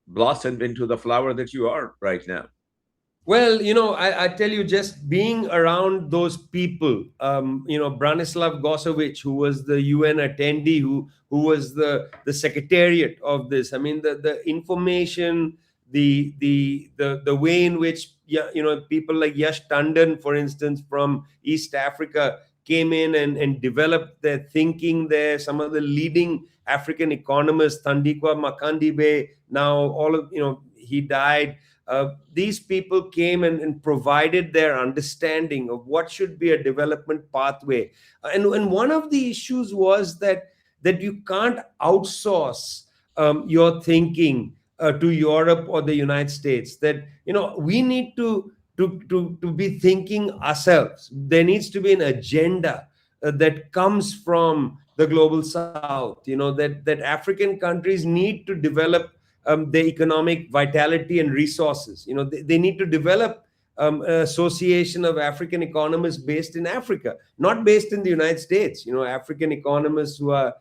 blossomed into the flower that you are right now. Well, I tell you, just being around those people, Branislav Gosevic, who was the UN attendee, who was the secretariat of this. I mean, the information, the way in which, yeah, people like Yash Tandon, for instance, from East Africa, came in and developed their thinking there. Some of the leading African economists, Thandikwa Makandibe, now all of he died. These people came and provided their understanding of what should be a development pathway. And one of the issues was that you can't outsource your thinking to Europe or the United States. That we need to be thinking ourselves. There needs to be an agenda that comes from the global South. That African countries need to develop their economic vitality and resources. They need to develop an association of African economists based in Africa, not based in the United States. African economists who are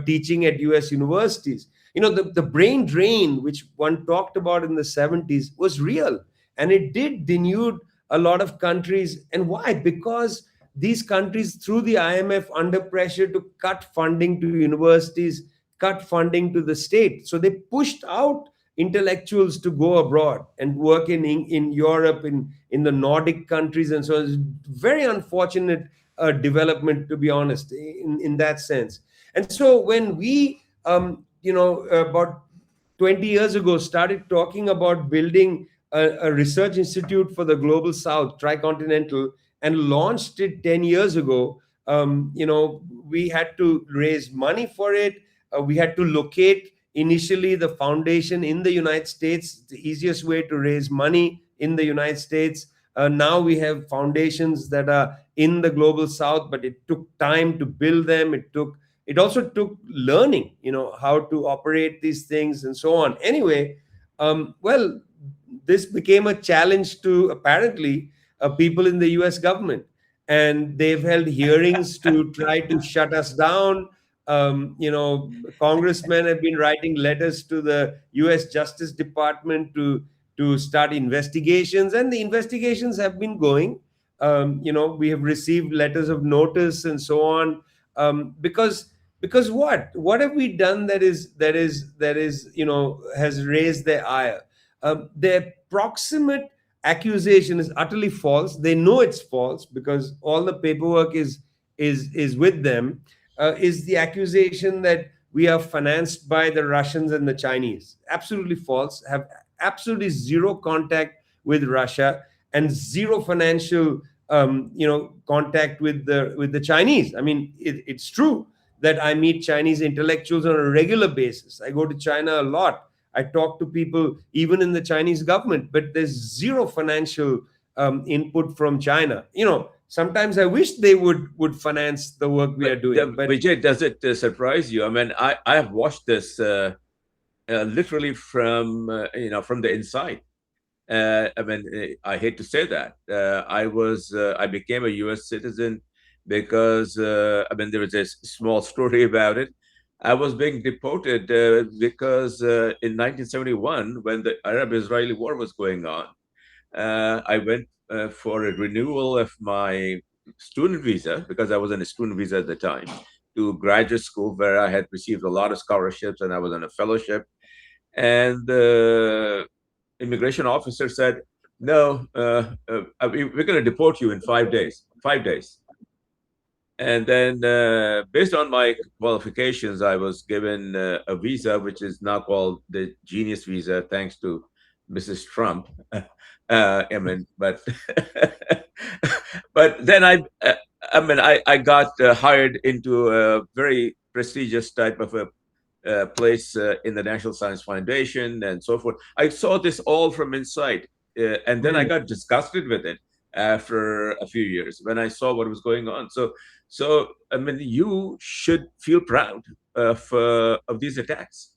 teaching at US universities. The brain drain, which one talked about in the 70s, was real, and it did denude a lot of countries. And why? Because these countries, through the IMF, under pressure to cut funding to universities, cut funding to the state. So they pushed out intellectuals to go abroad and work in Europe, in the Nordic countries, and so on. It's very unfortunate development, to be honest, in that sense. And so when we, about 20 years ago, started talking about building a research institute for the global south, tricontinental, and launched it 10 years ago, we had to raise money for it. We had to locate initially the foundation in the United States, the easiest way to raise money in the United States. Now we have foundations that are in the global south, but it took time to build them. It also took learning, how to operate these things and so on. Anyway, well, this became a challenge to, apparently, people in the US government. And they've held hearings to try to shut us down. Congressmen have been writing letters to the US Justice Department to start investigations, and the investigations have been going. We have received letters of notice and so on, because what have we done that is has raised their ire? Their proximate accusation is utterly false. They know it's false because all the paperwork is with them. Is the accusation that we are financed by the Russians and the Chinese? Absolutely false. Have absolutely zero contact with Russia and zero financial contact with the Chinese. I mean, it's true that I meet Chinese intellectuals on a regular basis. I go to China a lot. I talk to people even in the Chinese government, but there's zero financial input from China. Sometimes I wish they would finance the work we are doing. But Vijay, does it surprise you? I mean, I have watched this literally from the inside. I mean, I hate to say that. I became a U.S. citizen because there was a small story about it. I was being deported because in 1971, when the Arab-Israeli war was going on, I went for a renewal of my student visa, because I was on a student visa at the time, to graduate school where I had received a lot of scholarships and I was on a fellowship. And the immigration officer said, no, we're going to deport you in 5 days. 5 days. And then, based on my qualifications, I was given a visa, which is now called the Genius Visa, thanks to Mrs. Trump. But but then I got hired into a very prestigious type of a place in the National Science Foundation and so forth. I saw this all from inside, and then I got disgusted with it after a few years when I saw what was going on. So you should feel proud of these attacks.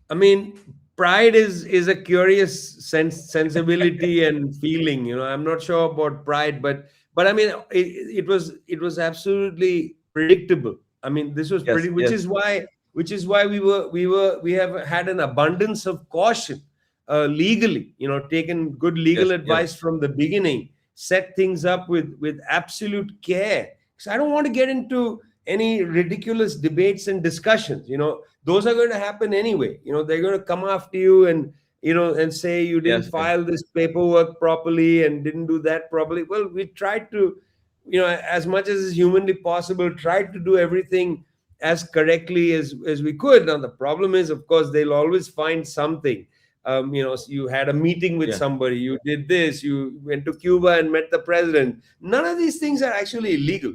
I mean, pride is a curious sensibility and feeling. I'm not sure about pride, but I mean, it was absolutely predictable. I mean, this was Yes, which yes. is why we have had an abundance of caution legally. Taken good legal Yes, advice from the beginning, set things up with absolute care. So I don't want to get into any ridiculous debates and discussions. Those are going to happen anyway. They're going to come after you and say you didn't yes, file this paperwork properly and didn't do that properly. Well, we tried to, as much as is humanly possible, tried to do everything as correctly as we could. Now the problem is, of course, they'll always find something. You had a meeting with yeah. somebody, you did this, you went to Cuba and met the president. None of these things are actually illegal.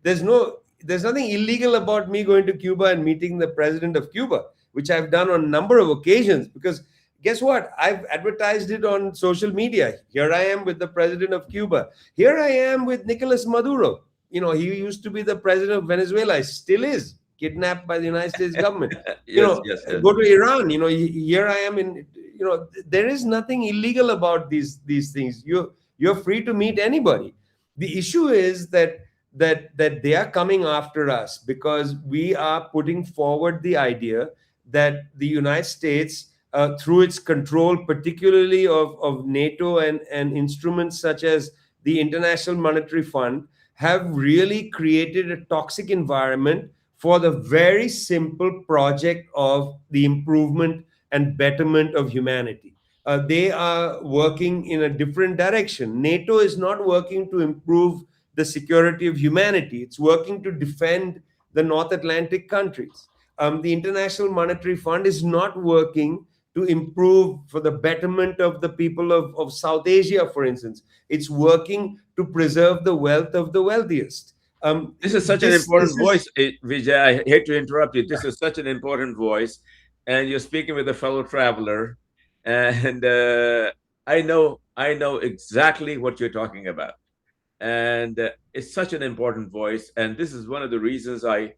There's nothing illegal about me going to Cuba and meeting the president of Cuba, which I've done on a number of occasions, because guess what? I've advertised it on social media. Here I am with the president of Cuba. Here I am with Nicolas Maduro. He used to be the president of Venezuela, still is, kidnapped by the United States government. Yes, yes, yes. Go to Iran. Here I am in. There is nothing illegal about these things. You're free to meet anybody. The issue is that they are coming after us because we are putting forward the idea that the United States, through its control, particularly of NATO and instruments such as the International Monetary Fund, have really created a toxic environment for the very simple project of the improvement and betterment of humanity. They are working in a different direction. NATO is not working to improve the security of humanity, it's working to defend the North Atlantic countries. The International Monetary Fund is not working to improve for the betterment of the people of South Asia, for instance. It's working to preserve the wealth of the wealthiest. This is such an This important is voice, Vijay. I hate to interrupt you. This is such an important voice, and you're speaking with a fellow traveler, and I know exactly what you're talking about, and it's such an important voice. And this is one of the reasons I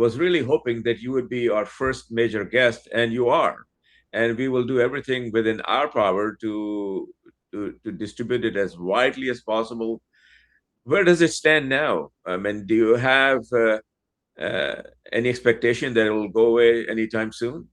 was really hoping that you would be our first major guest, and you are, and we will do everything within our power to distribute it as widely as possible. Where does it stand now? I mean, do you have uh, any expectation that it will go away anytime soon?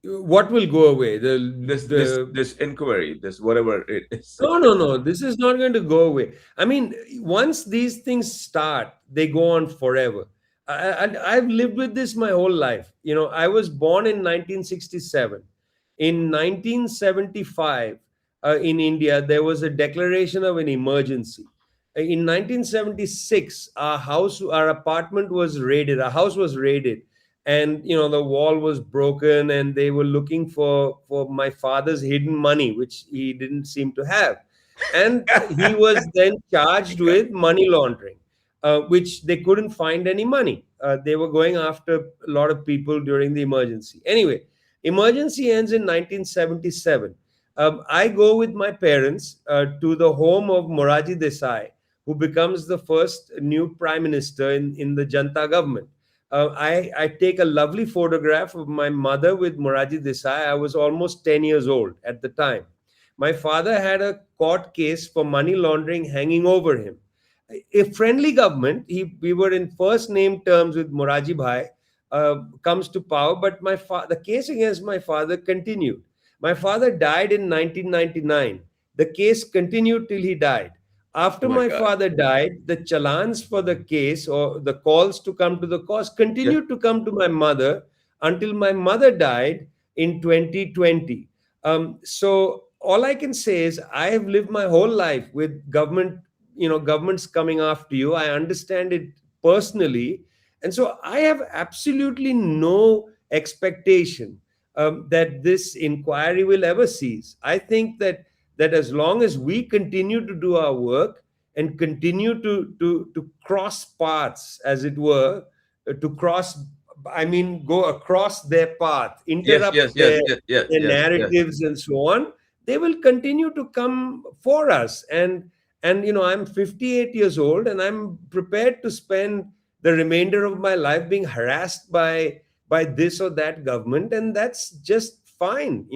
what will go away. This inquiry, this whatever it is. No, no, no. This is not going to go away. I mean, once these things start, they go on forever. I've lived with this my whole life. I was born in 1967. In 1975, in India, there was a declaration of an emergency. In 1976, our apartment was raided. Our house was raided, and the wall was broken, and they were looking for my father's hidden money, which he didn't seem to have, and he was then My charged God. with money laundering, which they couldn't find any money. They were going after a lot of people during the emergency. Anyway, emergency ends in 1977. I go with my parents to the home of Moraji Desai, who becomes the first new prime minister in the Janta government. I take a lovely photograph of my mother with Moraji Desai. I was almost 10 years old at the time. My father had a court case for money laundering hanging over him. A friendly government, we were in first name terms with Moraji Bhai, comes to power, but the case against my father continued. My father died in 1999. The case continued till he died. Oh After my my God. father died, the challans for the case or the calls to come to the cause Yeah. continued to come to my mother until my mother died in 2020. So all I can say is I have lived my whole life with governments coming after you. I understand it personally, and so I have absolutely no expectation that this inquiry will ever cease. I think that as long as we continue to do our work and continue to cross paths, as it were, to cross, I mean, go across their path, Yes, interrupt yes, yes, their yes, yes, their yes, yes. narratives and so on, they will continue to come for us. And I'm 58 years old, and I'm prepared to spend the remainder of my life being harassed by this or that government, and that's just fine.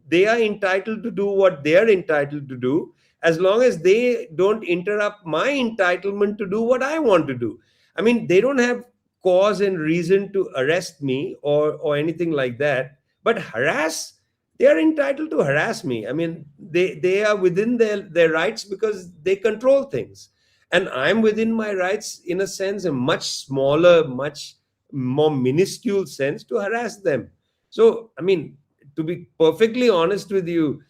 They are entitled to do what they are entitled to do, as long as they don't interrupt my entitlement to do what I want to do. I mean, they don't have cause and reason to arrest me or anything like that, but harass, they are entitled to harass me. I mean, they are within their rights because they control things, and I'm within my rights, in a sense, a much smaller, much more minuscule sense, to harass them. So I mean, to be perfectly honest with you,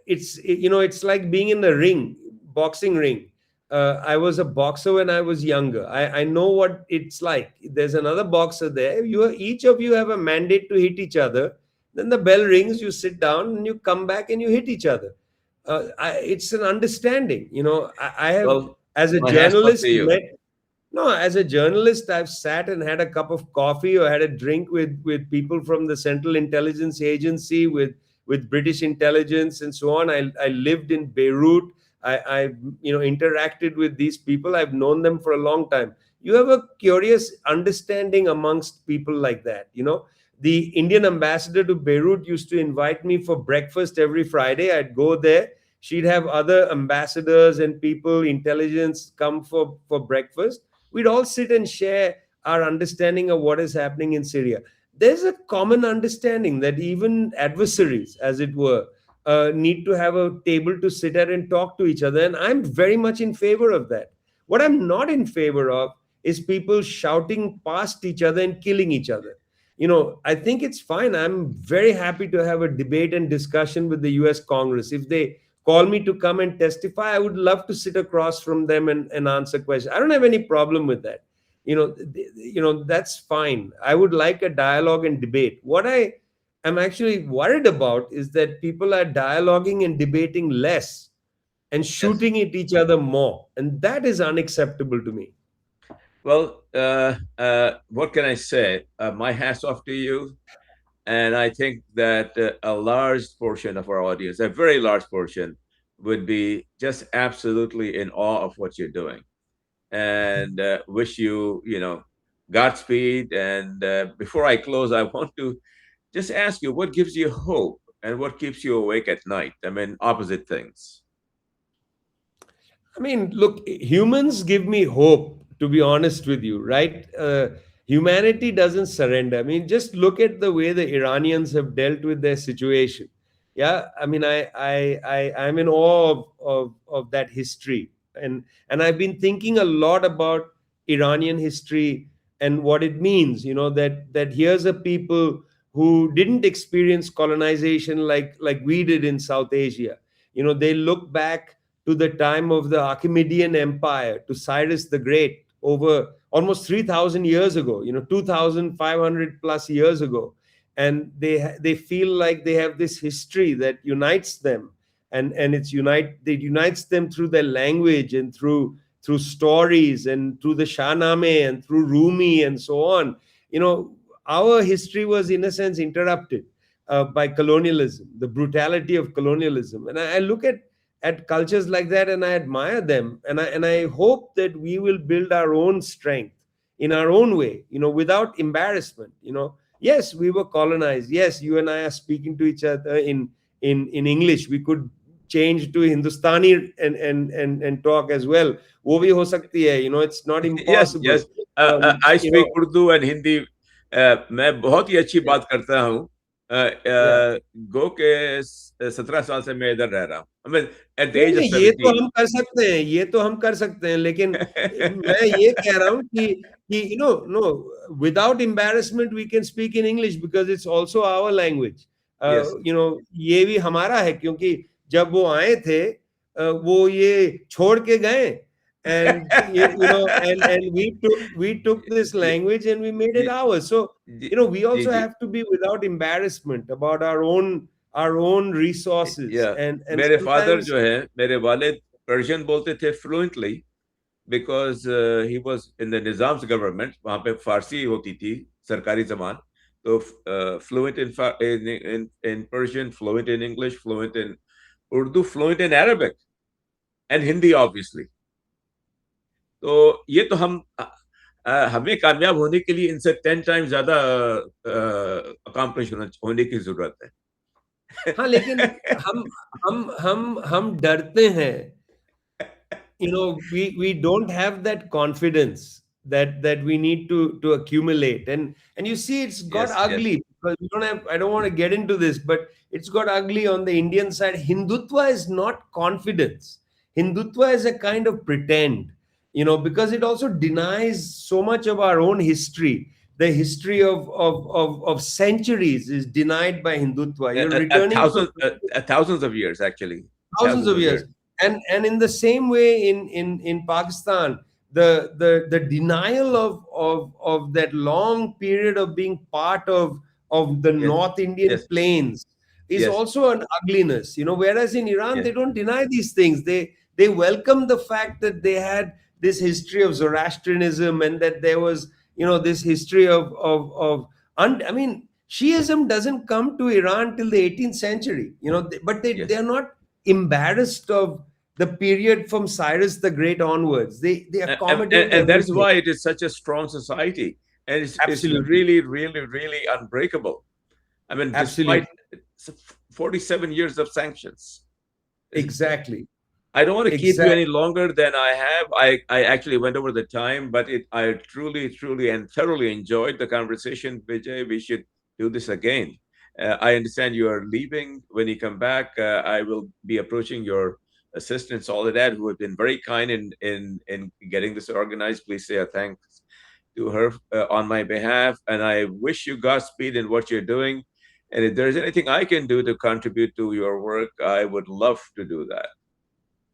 it's like being in the ring, boxing ring. I was a boxer when I was younger. I know what it's like. There's another boxer there. Each of you have a mandate to hit each other. Then the bell rings, you sit down, and you come back and you hit each other. It's an understanding. I have, Well, as a my hats off to journalist, you. met. No, as a journalist, I've sat and had a cup of coffee or had a drink with people from the Central Intelligence Agency, with British intelligence and so on. I lived in Beirut. I interacted with these people. I've known them for a long time. You have a curious understanding amongst people like that. The Indian ambassador to Beirut used to invite me for breakfast every Friday. I'd go there. She'd have other ambassadors and people, intelligence, come for breakfast. We'd all sit and share our understanding of what is happening in Syria. There's a common understanding that even adversaries, as it were, need to have a table to sit at and talk to each other. And I'm very much in favor of that. What I'm not in favor of is people shouting past each other and killing each other. I think it's fine. I'm very happy to have a debate and discussion with the US Congress. If they call me to come and testify, I would love to sit across from them and answer questions. I don't have any problem with that. That's fine. I would like a dialogue and debate. What I am actually worried about is that people are dialoguing and debating less and Yes. shooting at each other more. And that is unacceptable to me. Well, what can I say? My hat's off to you. And I think that a large portion of our audience, a very large portion, would be just absolutely in awe of what you're doing, and wish you, Godspeed. And before I close, I want to just ask you, what gives you hope and what keeps you awake at night? I mean, opposite things. I mean, look, humans give me hope, to be honest with you, right? Humanity doesn't surrender. I mean, just look at the way the Iranians have dealt with their situation. Yeah, I mean, I'm in awe of that history, and I've been thinking a lot about Iranian history and what it means. That here's a people who didn't experience colonization like we did in South Asia. They look back to the time of the Achaemenid Empire, to Cyrus the Great, over almost 3,000 years ago, 2,500 plus years ago. And they feel like they have this history that unites them. And it unites them through their language and through stories and through the Shahnameh and through Rumi and so on. Our history was, in a sense, interrupted by colonialism, the brutality of colonialism. And I look at cultures like that and I admire them, and I hope that we will build our own strength in our own way, without embarrassment. Yes, we were colonized. Yes, you and I are speaking to each other in English. We could change to Hindustani and talk as well. वो भी हो सकती है, it's not Yes, impossible. yes. um, I you know speak Urdu and Hindi. मैं बहुत ही अच्छी बात करता हूँ. yeah. गो के 17 साल से मैं इधर रह रहा हूँ. I mean, at the नहीं age of नहीं, ये तो 17. हम कर सकते हैं, ये तो हम कर सकते हैं, लेकिन मैं ये कह रहा हूँ कि no, without embarrassment we can speak in English because it's also our language. Yes. ये भी हमारा है, क्योंकि जब वो आए थे वो ये छोड़ के गए, and we took this जी, language and we made it जी, ours. So जी, we जी, also जी. have to be without embarrassment about our own resources, Yeah. and मेरे फादर sometimes. जो है, मेरे वालिद पर्शियन बोलते थे fluently, because he was in the Nizam's government. वहाँ पे फारसी होती थी सरकारी जबान. तो fluent in Persian, fluent in English, fluent in Urdu, fluent in Arabic, and Hindi obviously. तो ये तो हमें कामयाब होने के लिए इनसे 10 टाइम्स ज्यादा अकम्प्लिश होने की जरूरत है. हाँ, लेकिन हम डरते हैं. We don't have that confidence that we need to accumulate, and you see it's got Yes, yes, ugly, because we don't have. I don't want to get into this, but it's got ugly on the Indian side. Hindutva is not confidence. Hindutva is a kind of pretend, because it also denies so much of our own history. The history of centuries is denied by Hindutva. You're returning to thousands of years, actually, thousands thousands of of years. years. And in the same way, in Pakistan, the denial of that long period of being part of the Yes, North Indian yes, plains is yes, also an ugliness. Whereas in Iran, yes. they don't deny these things. They welcome the fact that they had this history of Zoroastrianism, and that there was this history I mean, Shiism doesn't come to Iran till the 18th century, but they Yes. are not embarrassed of the period from Cyrus the Great onwards. They accommodate And that's everything. why it is such a strong society, and it's Absolutely, really, really, really unbreakable. I mean, despite absolutely, 47 years of sanctions. exactly, I don't want to keep you any exactly. longer than I have. I actually went over the time, but I truly, truly, and thoroughly enjoyed the conversation, Vijay. We should do this again. I understand you are leaving. When you come back, I will be approaching your assistant Soledad, who have been very kind in getting this organized. Please say a thanks to her on my behalf. And I wish you Godspeed in what you're doing. And if there's anything I can do to contribute to your work, I would love to do that.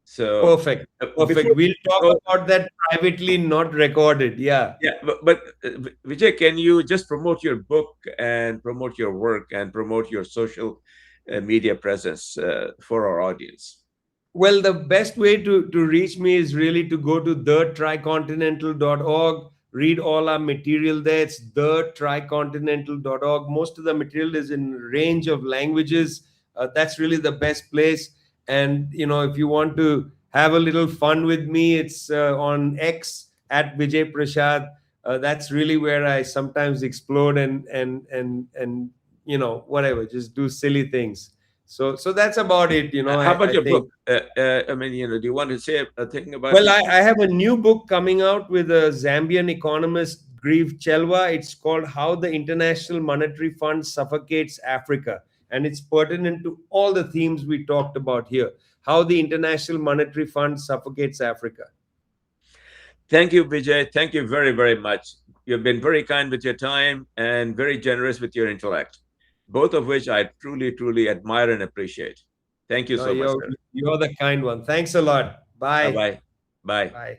So Perfect. before Perfect. We'll talk we go, about that privately, not recorded. Yeah. yeah, but Vijay, can you just promote your book and promote your work and promote your social media presence for our audience? Well, the best way to reach me is really to go to thetricontinental.org, read all our material there. It's thetricontinental.org. Most of the material is in range of languages. That's really the best place. And, if you want to have a little fun with me, it's on X at Vijay Prashad. That's really where I sometimes explode and whatever, just do silly things. So that's about it. How about I your book? think. I mean, do you want to say a thing about Well, your I have a new book coming out with a Zambian economist, Grieve Chelwa. It's called How the International Monetary Fund Suffocates Africa. And it's pertinent to all the themes we talked about here. How the International Monetary Fund suffocates Africa. Thank you, Vijay. Thank you very, very much. You've been very kind with your time and very generous with your intellect, both of which I truly, truly admire and appreciate. Thank you No, so much, sir. you're the kind one. Thanks a lot. Bye Bye. bye. Bye. Bye.